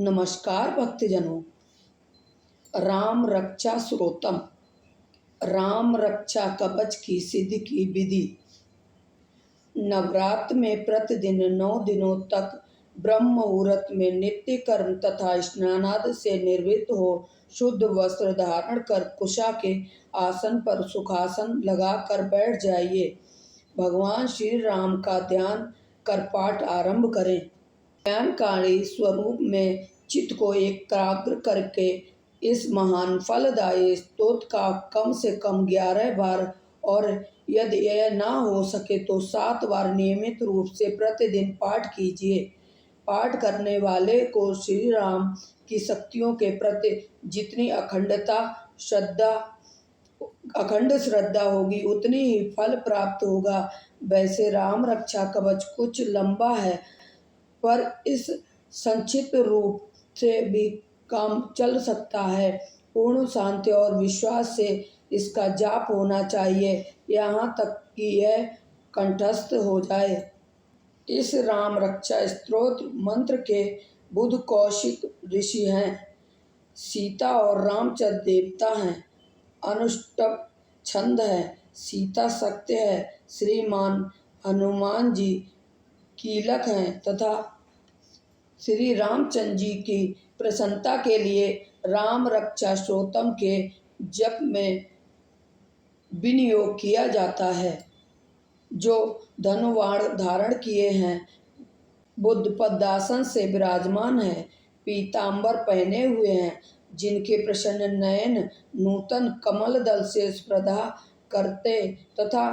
नमस्कार भक्तजनों। राम रक्षा श्रोतम। राम रक्षा कवच की सिद्धि की विधि। नवरात्र में प्रतिदिन 9 दिनों तक ब्रह्म मुहूर्त में नित्य कर्म तथा स्नानादि से निवृत्त हो शुद्ध वस्त्र धारण कर कुशा के आसन पर सुखासन लगाकर बैठ जाइए। भगवान श्री राम का ध्यान कर पाठ आरंभ करें। ज्ञानकारी स्वरूप में चित्त को एकाग्र करके इस महान फलदायी स्तोत्र का कम से कम 11 बार और यदि यह ना हो सके तो 7 बार नियमित रूप से प्रतिदिन पाठ कीजिए। पाठ करने वाले को श्री राम की शक्तियों के प्रति जितनी अखंड श्रद्धा होगी उतनी ही फल प्राप्त होगा। वैसे राम रक्षा कवच कुछ लंबा है, पर इस संक्षिप्त रूप से भी काम चल सकता है। पूर्ण शांति और विश्वास से इसका जाप होना चाहिए, यहाँ तक कि यह कंठस्थ हो जाए। इस राम रक्षा स्तोत्र मंत्र के बुध कौशिक ऋषि हैं, सीता और रामचंद्र देवता हैं, अनुष्टुप छंद है, सीता सत्य है, श्रीमान हनुमान जी कीलक हैं तथा श्री रामचंद्र जी की प्रसन्नता के लिए राम रक्षा स्तोत्रम के जप में विनियोग किया जाता है। जो धनुवाण धारण किए हैं, बुद्ध पद्मासन से विराजमान है, पीतांबर पहने हुए हैं, जिनके प्रसन्न नयन नूतन कमल दल से स्पर्धा करते तथा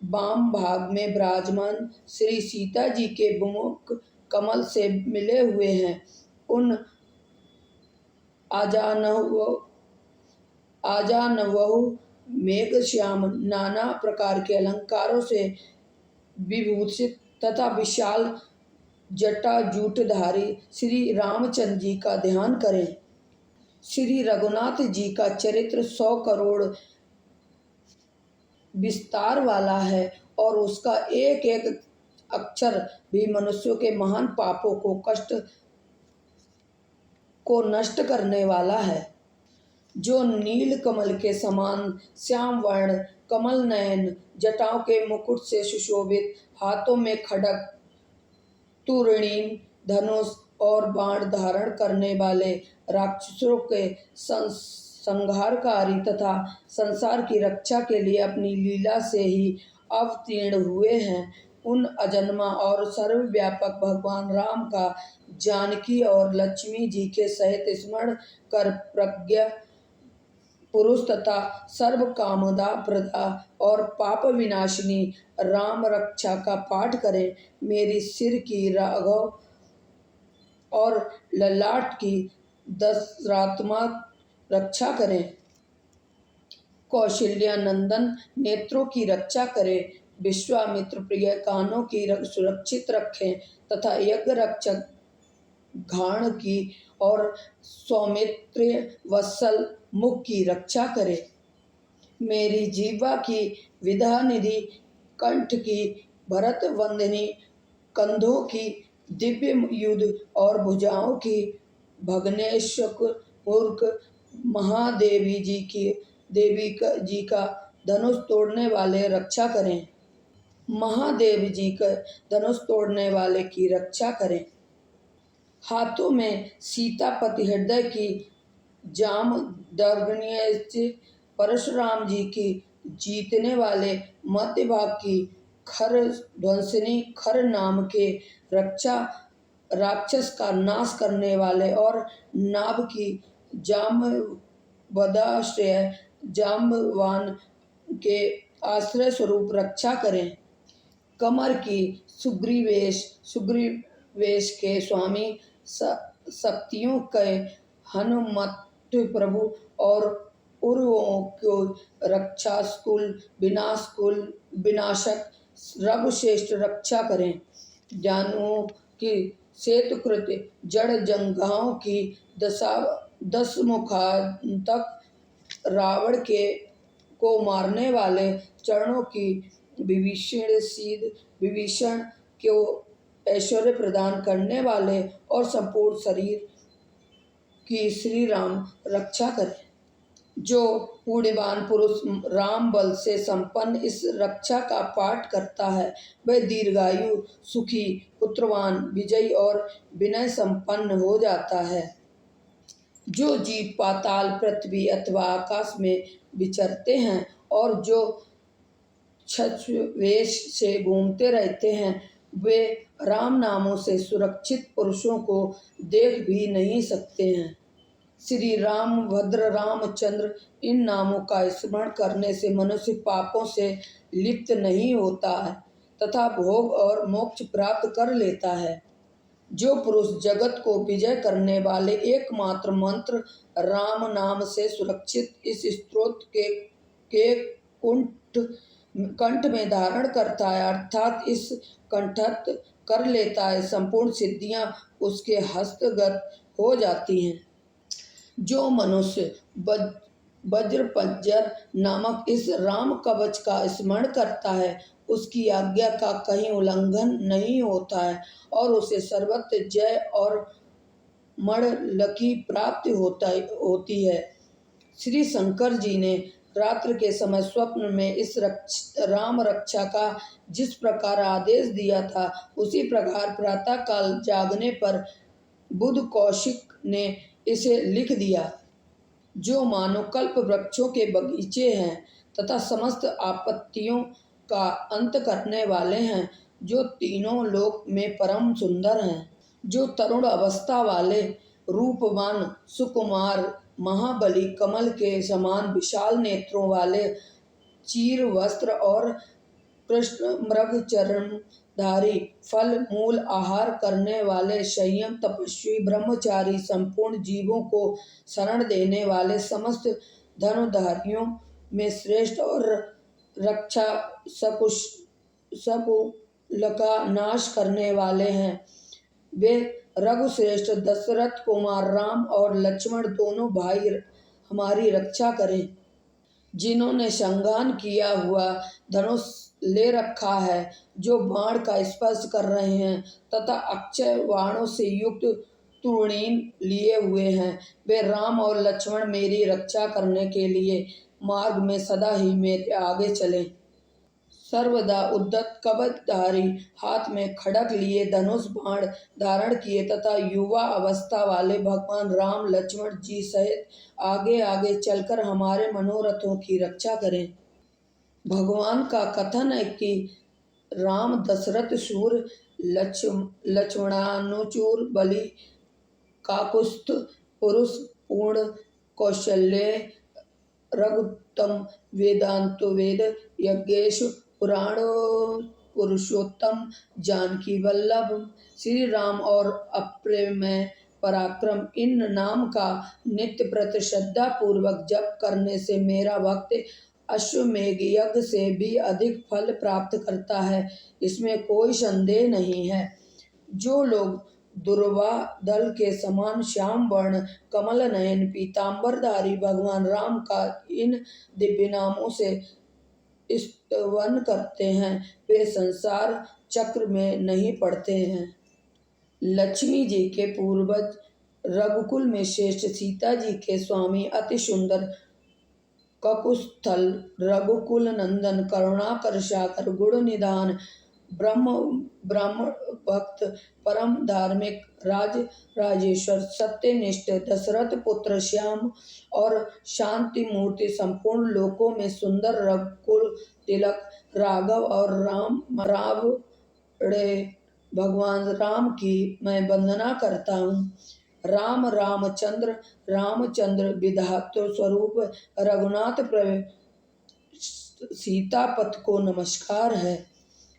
वाम भाग में विराजमान श्री सीता जी के मुख कमल से मिले हुए हैं, उन आजानवहु मेघश्याम नाना प्रकार के अलंकारों से विभूषित तथा विशाल जटाजूटधारी श्री रामचंद्र जी का ध्यान करें। श्री रघुनाथ जी का चरित्र 100 करोड़ विस्तार वाला है और उसका एक एक अक्षर भी मनुष्यों के महान पापों को नष्ट करने वाला है। जो नील कमल के समान श्याम वर्ण, कमल नयन, जटाओं के मुकुट से सुशोभित, हाथों में खड्ग, तूणीर, धनुष और बाण धारण करने वाले, राक्षसों के संहारकारी तथा संसार की रक्षा के लिए अपनी लीला से ही अवतीर्ण हुए हैं, उन अजन्मा और सर्वव्यापक भगवान राम का जानकी और लक्ष्मी जी के सहित स्मरण कर प्रज्ञ पुरुष तथा सर्व कामदा प्रदा और पाप विनाशिनी राम रक्षा का पाठ करें। मेरी सिर की, राघव और ललाट की दशरथात्मक रक्षा करें। कौशल्या नंदन नेत्रों की रक्षा करें। विश्वामित्र प्रिय कानों की सुरक्षित रखें तथा यज्ञ रक्षक घाण की और सौमित्र वत्सल मुख की रक्षा करें। मेरी जीवा की विद्या निधि, कंठ की भरत वंदिनी, कंधों की दिव्य युद्ध और भुजाओं की भग्नेश्वर मूर्ख महादेवी जी का धनुष तोड़ने वाले रक्षा करें। महादेव जी का धनुष तोड़ने वाले की रक्षा करें। हाथों में सीतापति हृदय की जाम दर्गण्य, परशुराम जी की जीतने वाले मध्य भाग की खर ध्वंसिनी, खर नाम के रक्षा राक्षस का नाश करने वाले और नाभ की जाम्बवदाश्रय जाम्बवान के आश्रय स्वरूप रक्षा करें। कमर की सुग्रीवेश के स्वामी, शक्तियों के हनुमत प्रभु और उर्वों को विनाशक रघुश्रेष्ठ रक्षा करें। जानुओं की सेतुकृत जड़ जंघाओं की 10 मुखांतक रावण को मारने वाले चरणों की विभीषण को ऐश्वर्य प्रदान करने वाले और संपूर्ण शरीर कि श्री राम रक्षा करें। जो पुण्यवान पुरुष राम बल से संपन्न इस रक्षा का पाठ करता है वह दीर्घायु, सुखी, पुत्रवान, विजयी और विनय संपन्न हो जाता है। जो जीव पाताल, पृथ्वी अथवा आकाश में विचरते हैं और जो छद्मवेश से घूमते रहते हैं वे राम नामों से सुरक्षित पुरुषों को देख भी नहीं सकते हैं। श्री राम, भद्र, रामचंद्र इन नामों का स्मरण करने से मनुष्य पापों से लिप्त नहीं होता है तथा भोग और मोक्ष प्राप्त कर लेता है। जो पुरुष जगत को विजय करने वाले एकमात्र मंत्र राम नाम से सुरक्षित इस स्तोत्र के कंठ में धारण करता है अर्थात इस कंठस्थ कर लेता है, संपूर्ण सिद्धियां उसके हस्तगत हो जाती हैं। जो मनुष्य वज्रपंजर नामक इस राम कवच का स्मरण करता है उसकी आज्ञा का कहीं उल्लंघन नहीं होता है और उसे सर्वत्र जय और मण्डल की प्राप्ति होती है। श्री शंकर जी ने रात्रि के समय स्वप्न में इस राम रक्षा का जिस प्रकार आदेश दिया था उसी प्रकार प्रातः काल जागने पर बुध कौशिक ने इसे लिख दिया। जो मानो कल्प वृक्षों के बगीचे हैं तथा समस्त आपत्तियों का अंत करने वाले हैं, जो तीनों लोक में परम सुंदर हैं, जो तरुण अवस्था वाले, रूपवान, सुकुमार, महाबली, कमल के समान विशाल नेत्रों वाले, चीर वस्त्र और कृष्ण मृग चरणधारी, फल मूल आहार करने वाले, संयम, तपस्वी, ब्रह्मचारी, संपूर्ण जीवों को शरण देने वाले, समस्त धनुधारियों में श्रेष्ठ और रक्षा शकुल का नाश करने वाले हैं। वे रघुश्रेष्ठ दशरथ कुमार राम और लक्ष्मण दोनों भाई हमारी रक्षा करें। जिन्होंने संज्ञान किया हुआ धनुष ले रखा है, जो बाण का स्पर्श कर रहे हैं तथा अक्षय बाणों से युक्त तूणीन लिए हुए हैं, वे राम और लक्ष्मण मेरी रक्षा करने के लिए मार्ग में सदा ही मेरे आगे चलें। सर्वदा उद्यत कवचधारी, हाथ में खड्ग लिए, धनुष बाण धारण किए तथा युवा अवस्था वाले भगवान राम लक्ष्मण जी सहित आगे आगे चलकर हमारे मनोरथों की रक्षा करें। भगवान का कथन है कि राम दशरथ शूर, लक्ष्मणानुचूर, बलि, काकुस्थ, पुरुष पूर्ण, कौशल्य, रघुत्तम, वेदांतवेद, यज्ञेश, पुराण पुरुषोत्तम, जानकी वल्लभ, श्री राम और अप्रमेय पराक्रम इन नाम का नित्य प्रति श्रद्धा पूर्वक जप करने से मेरा भक्त अश्वमेघ यज्ञ से भी अधिक फल प्राप्त करता है, इसमें कोई संदेह नहीं है। जो लोग दुर्वा दल के समान श्याम वर्ण, कमल नयन, पीतांबरधारी भगवान राम का इन दिव्य नामों से स्तवन करते हैं वे संसार चक्र में नहीं पड़ते हैं। लक्ष्मी जी के पूर्वज, रघुकुल में श्रेष्ठ सीता जी के स्वामी, अति सुंदर ककुस्थल, रघुकुल नंदन, करुणाकर सागर, गुण निधान, ब्रह्म भक्त, परम धार्मिक, राजेश्वर, सत्यनिष्ठ, दशरथ पुत्र, श्याम और शांति मूर्ति, संपूर्ण लोकों में सुंदर, रघुकुल तिलक, राघव और रावण भगवान राम की मैं वंदना करता हूँ। राम रामचंद्र, रामचंद्र विधातृ स्वरूप रघुनाथ प्रभु सीतापत को नमस्कार है।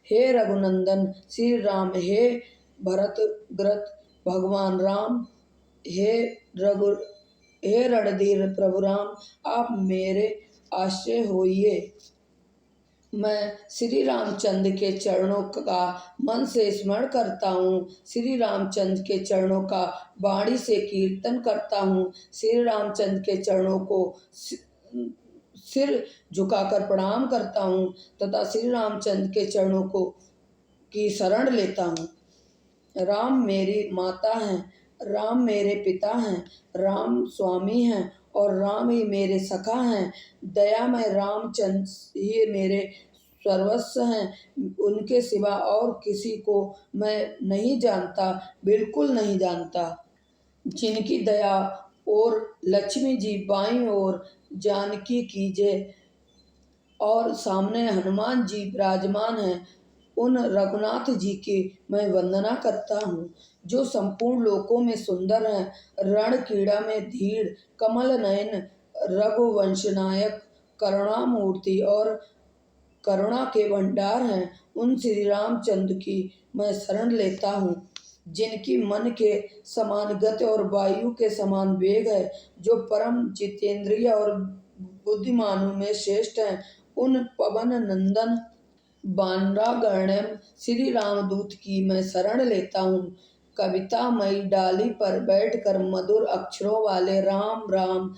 हे रघुनंदन श्री राम, हे भरतग्रत भगवान राम, हे रणधीर प्रभु राम, आप मेरे आश्रय होइए। मैं श्री रामचंद्र के चरणों का मन से स्मरण करता हूँ, श्री रामचंद्र के चरणों का वाणी से कीर्तन करता हूँ, श्री रामचंद्र के चरणों को सिर झुकाकर प्रणाम करता हूँ तथा श्री रामचंद्र के चरणों को की शरण लेता हूँ। राम मेरी माता हैं, राम मेरे पिता हैं, राम स्वामी हैं और राम ही मेरे सखा हैं। दयामय रामचंद्र ही मेरे सर्वस्व हैं। उनके सिवा और किसी को मैं नहीं जानता, बिल्कुल नहीं जानता। जिनकी दया और लक्ष्मी जी बाईं ओर जानकी कीजिए और सामने हनुमान जी विराजमान हैं, उन रघुनाथ जी की मैं वंदना करता हूँ, जो संपूर्ण लोकों में सुंदर हैं। रणक्रीड़ा में धीर, कमल नयन, रघुवंश नायक, करुणामूर्ति और करुणा के भंडार हैं। उन श्री रामचंद्र की मैं शरण लेता हूँ, जिनकी मन के समान गति और वायु के समान वेग है, जो परम जितेंद्रिय और बुद्धिमानों में श्रेष्ठ हैं। उन पवन नंदन बानरागण्यम श्री रामदूत की मैं शरण लेता हूँ। कवितामयी डाली पर बैठकर मधुर अक्षरों वाले राम राम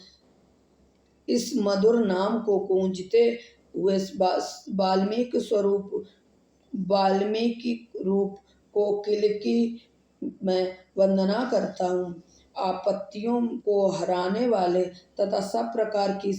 इस मधुर नाम को गूंजते हुए वाल्मीकि रूप कोकिल की मैं वंदना करता हूँ। आपत्तियों को हराने वाले तथा सब प्रकार की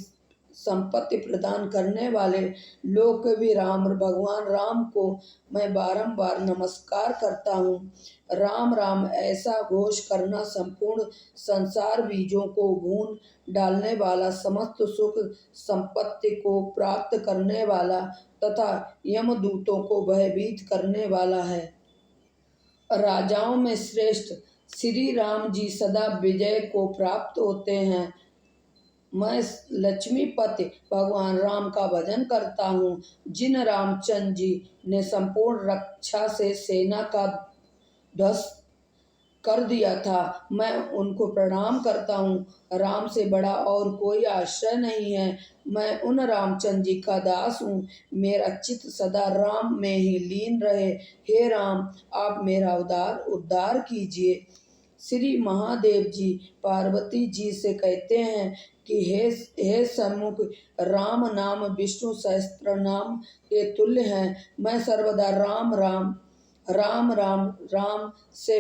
संपत्ति प्रदान करने वाले लोकवी राम भगवान राम को मैं बारंबार नमस्कार करता हूँ। राम राम ऐसा घोष करना संपूर्ण संसार बीजों को भून डालने वाला, समस्त सुख संपत्ति को प्राप्त करने वाला तथा यमदूतों को भयभीत करने वाला है। राजाओं में श्रेष्ठ श्री राम जी सदा विजय को प्राप्त होते हैं। मैं लक्ष्मीपति भगवान राम का भजन करता हूँ, जिन रामचंद्र जी ने संपूर्ण रक्षा से सेना का ध्वस्त कर दिया था। मैं उनको प्रणाम करता हूँ। राम से बड़ा और कोई आश्रय नहीं है। मैं उन रामचंद्र जी का दास हूँ। मेरा चित्त सदा राम में ही लीन रहे। हे राम, आप मेरा उद्धार कीजिए। श्री महादेव जी पार्वती जी से कहते हैं कि हे सन्मुख, राम नाम विष्णु सहस्त्र नाम के तुल्य है। मैं सर्वदा राम राम राम राम राम से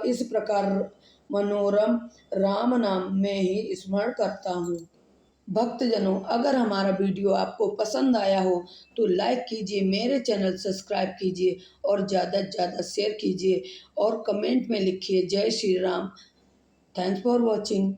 इस प्रकार मनोरम राम नाम में ही स्मरण करता हूँ। भक्तजनों, अगर हमारा वीडियो आपको पसंद आया हो तो लाइक कीजिए, मेरे चैनल सब्सक्राइब कीजिए और ज़्यादा से ज़्यादा शेयर कीजिए और कमेंट में लिखिए जय Shri Ram. Thanks for watching.